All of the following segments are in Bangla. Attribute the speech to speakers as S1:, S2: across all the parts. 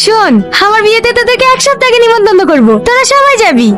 S1: শোন, আমার বিয়েতে তোদেরকে এক সপ্তাহ আগে নিমন্ত্রণ করবো, তোরা সবাই যাবি।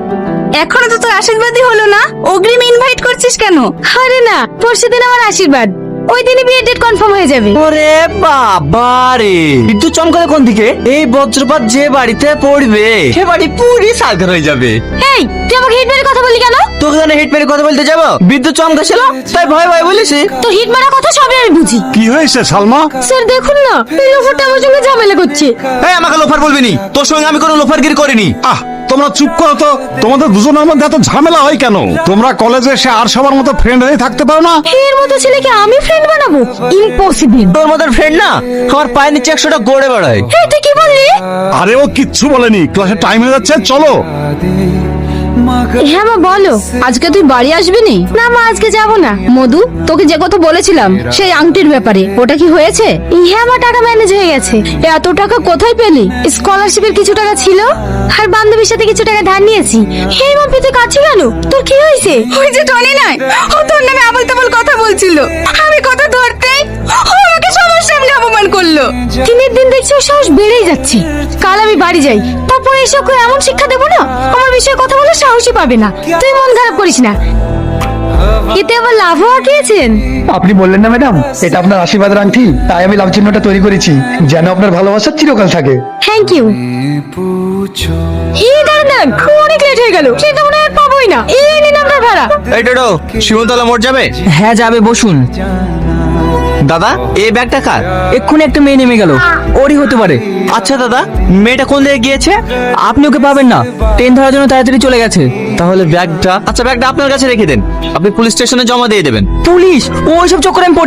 S2: এখনো তো তোর আশীর্বাদই হলো না, অগ্রিম ইনভাইট করছিস কেন?
S1: আরে না, পরশুদিন আমার আশীর্বাদ, ওই দিনই বিয়ের ডেট কনফার্ম হয়ে যাবে।
S3: ওরে বাবা রে, বিদ্যুৎ চমকালে কোন দিকে? এই বজ্রপাত যে বাড়িতে পড়বে সে বাড়ি পুরি সাগর হয়ে যাবে।
S1: এই, তুই আমাকে হিট মেরে কথা বলি কেন?
S3: তোকে জানে হিট মেরে কথা বলতে যাবো? বিদ্যুৎ চমকাছিল তাই ভয় ভয় বলেছি।
S1: তো হিট মারা কথা সবই আমি বুঝি।
S4: কি হয়েছে সালমা?
S1: স্যার দেখুন না, এই লোকটা আমার সঙ্গে ঝামেলা করছে।
S3: এই আমাকে লোফার বলবি নি, তোর সঙ্গে আমি কোনো লোফারগিরি করিনি।
S4: আহ, তোমরা চুপ করো তো। তোমাদের দুজনের মধ্যে এত ঝামেলা হয় কেন? তোমরা কলেজে এসে আর সবার মতো ফ্রেন্ড হয়ে থাকতে পারো না?
S1: এর মতো ছেলেকে আমি ফ্রেন্ড বানাবো? ইম্পসিবল।
S3: তোর মতন ফ্রেন্ড না আমার পায়ের নিচে 100টা গড়ে বেড়ায়।
S1: এই তুই কি বললি?
S4: আরে ও কিচ্ছু বলেনি, ক্লাসে টাইম হয়ে যাচ্ছে, চলো।
S1: হ্যাঁ মা বলো।
S2: আজকে তুই বাড়ি আসবি নি?
S1: না মা, আজকে যাব না।
S2: মধু, তোকে যে কথা বলেছিলাম সেই আংটির ব্যাপারে, ওটা কি হয়েছে?
S1: হ্যাঁ মা, টাকা ম্যানেজ হয়ে গেছে।
S2: এত টাকা কোথায় পেলি?
S1: স্কলারশিপের কিছু টাকা ছিল, আর বান্ধবীর সাথে কিছু টাকা ধার নিয়েছি। এই মা, তুই কাছে গেল, তোর কি হয়েছে?
S2: ওই যে টনি নাই, ও তোর নামে আবল তাবল কথা বলছিল। আমি কথা ধরতেই ও আমাকে সবার সামনে অপমান করলো।
S1: দিনের দিন দেখছি ওর সাহস বেড়েই যাচ্ছে। কাল আমি বাড়ি যাই, তারপরে এসে ওকে এমন শিক্ষা দেবো না, আমার বিষয়ে কথা বলে সাহসই পাবে না। তুই মন খারাপ করিস না, এতে আবার লাভও আঁকিয়েছেন।
S5: আপনি বললেন না ম্যাডাম, এটা আপনার আশীর্বাদের আংটি, তাই আমি লাভ চিহ্নটা তৈরি করেছি যেন আপনার ভালোবাসা চিরকাল থাকে।
S1: Thank you. দাঁড়ান, অনেক লেট হয়ে গেল, সেটা মনে হয় পাবোই না। এই নিন আপনার ভাড়া।
S3: এই টোটো, শিমুলতলা মোড় যাবে?
S6: হ্যাঁ যাবে, বসুন।
S3: দাদা এই ব্যাগটা কার?
S6: এক্ষুনি একটা মেয়ে নেমে গেল, ওরই হতে পারে।
S3: আচ্ছা দাদা, মেয়েটা কোন দিকে গিয়েছে?
S6: আপনি ওকে পাবেন না, ট্রেন ধরার জন্য তাড়াতাড়ি চলে গেছে।
S3: তাহলে ব্যাগটা, আচ্ছা ব্যাগটা আপনার কাছে রেখে দেন, আপনি পুলিশ স্টেশনে জমা দিয়ে দেবেন।
S6: পুলিশ? ও ওইসব চক্করে আমি পড়তে